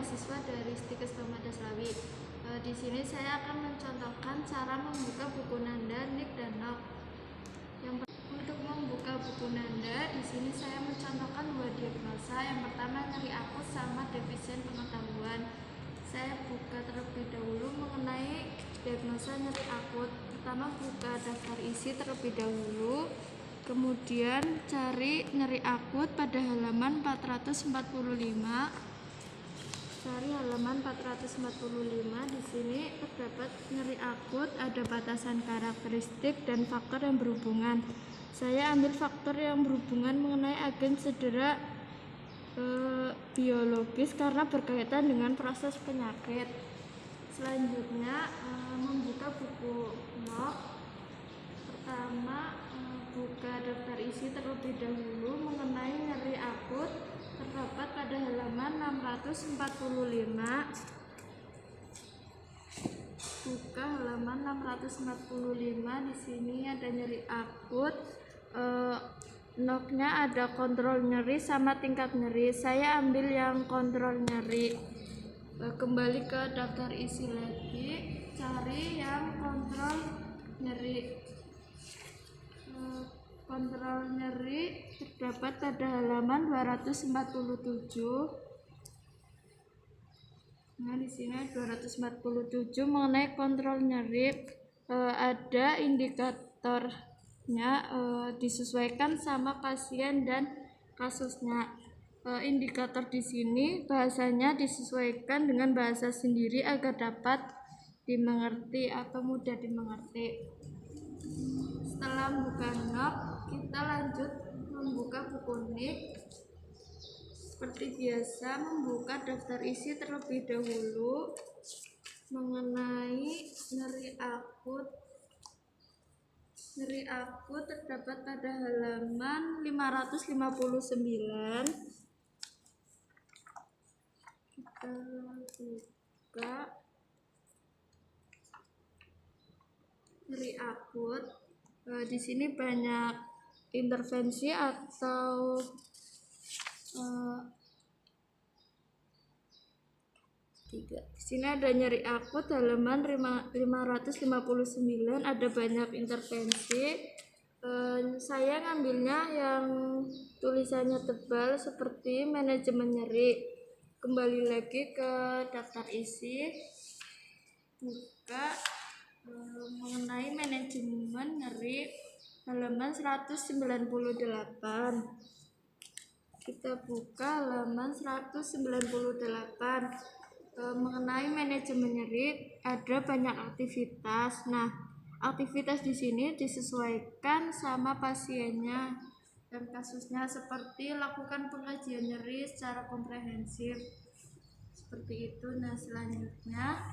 mahasiswa dari Stikes Daslawi. Di sini saya akan mencontohkan cara membuka buku Nanda, Nick, dan Nok. Untuk membuka buku Nanda, di sini saya mencontohkan dua diagnosa. Yang pertama nyeri akut sama defisien pengetahuan. Saya buka terlebih dahulu mengenai diagnosa nyeri akut. Pertama buka daftar isi terlebih dahulu. Kemudian cari nyeri akut pada halaman 445. Cari halaman 445. Di sini terdapat nyeri akut, ada batasan karakteristik dan faktor yang berhubungan. Saya ambil faktor yang berhubungan mengenai agen cedera biologis karena berkaitan dengan proses penyakit. Selanjutnya membuka buku Nok. Pertama buka daftar isi terlebih dahulu mengenai nyeri akut, terdapat pada halaman 645. Buka halaman 645. Di sini ada nyeri akut. Noknya ada kontrol nyeri sama tingkat nyeri. Saya ambil yang kontrol nyeri. Kembali ke daftar isi lagi, cari yang kontrol nyeri. Kontrol nyeri terdapat pada halaman 247. Nah, di sini 247 mengenai kontrol nyeri. Ada indikatornya, disesuaikan sama pasien dan kasusnya. Indikator di sini bahasanya disesuaikan dengan bahasa sendiri agar dapat dimengerti atau mudah dimengerti. Setelah membuka Nok, kita lanjut membuka buku Nick. Seperti biasa, membuka daftar isi terlebih dahulu mengenai nyeri akut. Nyeri akut terdapat pada halaman 559. Kita buka nyeri akut. Di sini banyak intervensi atau di sini ada nyeri akut halaman 559, ada banyak intervensi. Saya ngambilnya yang tulisannya tebal seperti manajemen nyeri. Kembali lagi ke daftar isi, buka mengenai manajemen nyeri halaman 198. Kita buka halaman 198. Mengenai manajemen nyeri ada banyak aktivitas. Nah, aktivitas di sini disesuaikan sama pasiennya dan kasusnya, seperti lakukan pengkajian nyeri secara komprehensif. Seperti itu. Nah, selanjutnya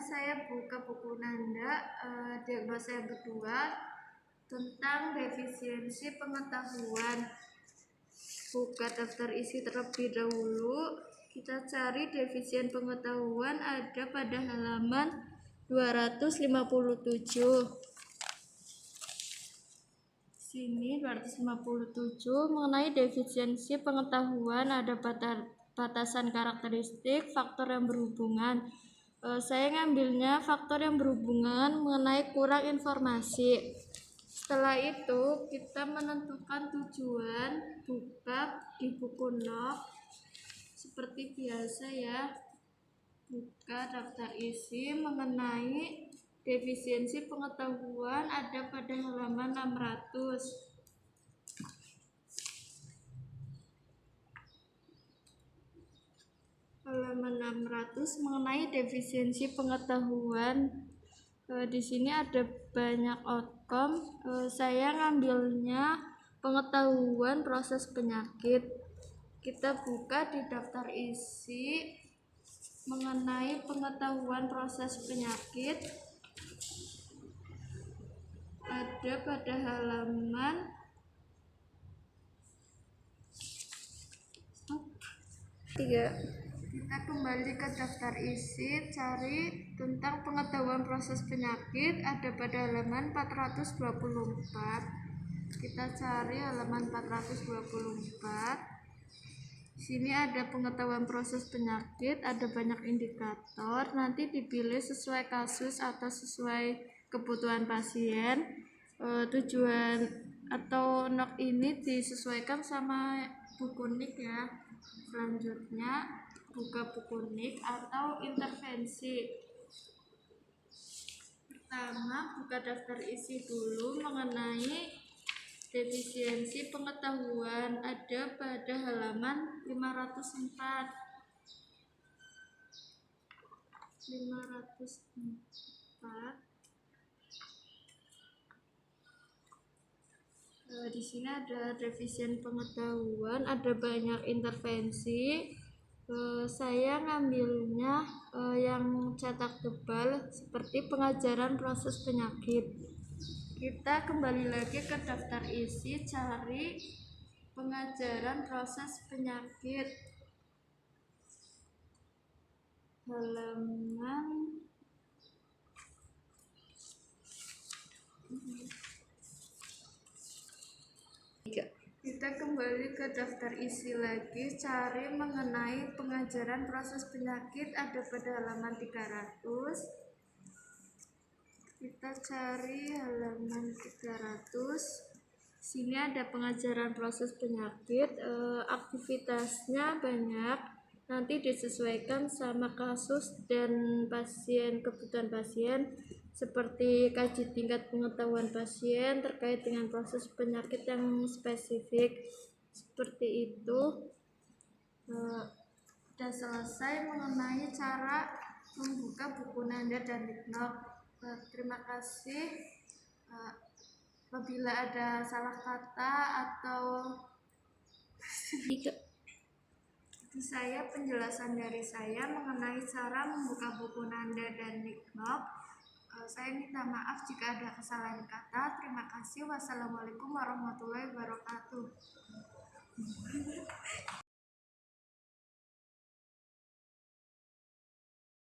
saya buka buku Nanda, diagnosa yang kedua tentang defisiensi pengetahuan. Buka daftar isi terlebih dahulu. Kita cari defisien pengetahuan, ada pada halaman 257. Sini 257 mengenai defisiensi pengetahuan, ada batasan karakteristik, faktor yang berhubungan. Saya ngambilnya faktor yang berhubungan mengenai kurang informasi. Setelah itu kita menentukan tujuan. Buka di buku Nok seperti biasa ya. Buka daftar isi mengenai defisiensi pengetahuan, ada pada halaman 600. Halaman 600 mengenai defisiensi pengetahuan. Di sini ada banyak outcome. Saya ngambilnya pengetahuan proses penyakit. Kita buka di daftar isi mengenai pengetahuan proses penyakit, ada pada halaman 3. Kita kembali ke daftar isi, cari tentang pengetahuan proses penyakit, ada pada halaman 424. Kita cari halaman 424. Sini ada pengetahuan proses penyakit, ada banyak indikator, nanti dipilih sesuai kasus atau sesuai kebutuhan pasien. Tujuan atau NOK ini disesuaikan sama buku NIK ya. Selanjutnya buka buku NIK atau intervensi. Pertama, buka daftar isi dulu mengenai defisiensi pengetahuan, ada pada halaman 504. Di sini ada defisien pengetahuan, ada banyak intervensi. Saya ngambilnya yang cetak tebal seperti pengajaran proses penyakit. Kita kembali lagi ke daftar isi, cari pengajaran proses penyakit halaman kita kembali ke daftar isi lagi, cari mengenai pengajaran proses penyakit, ada pada halaman 300. Kita cari halaman 300. Sini ada pengajaran proses penyakit, aktivitasnya banyak, nanti disesuaikan sama kasus dan pasien, kebutuhan pasien, seperti kaji tingkat pengetahuan pasien terkait dengan proses penyakit yang spesifik, seperti itu. Sudah selesai mengenai cara membuka buku Nanda dan NIK. Terima kasih. Apabila ada salah kata atau itu saya penjelasan dari saya mengenai cara membuka buku Nanda dan NIK. Saya minta maaf jika ada kesalahan kata. Terima kasih. Wassalamualaikum warahmatullahi wabarakatuh.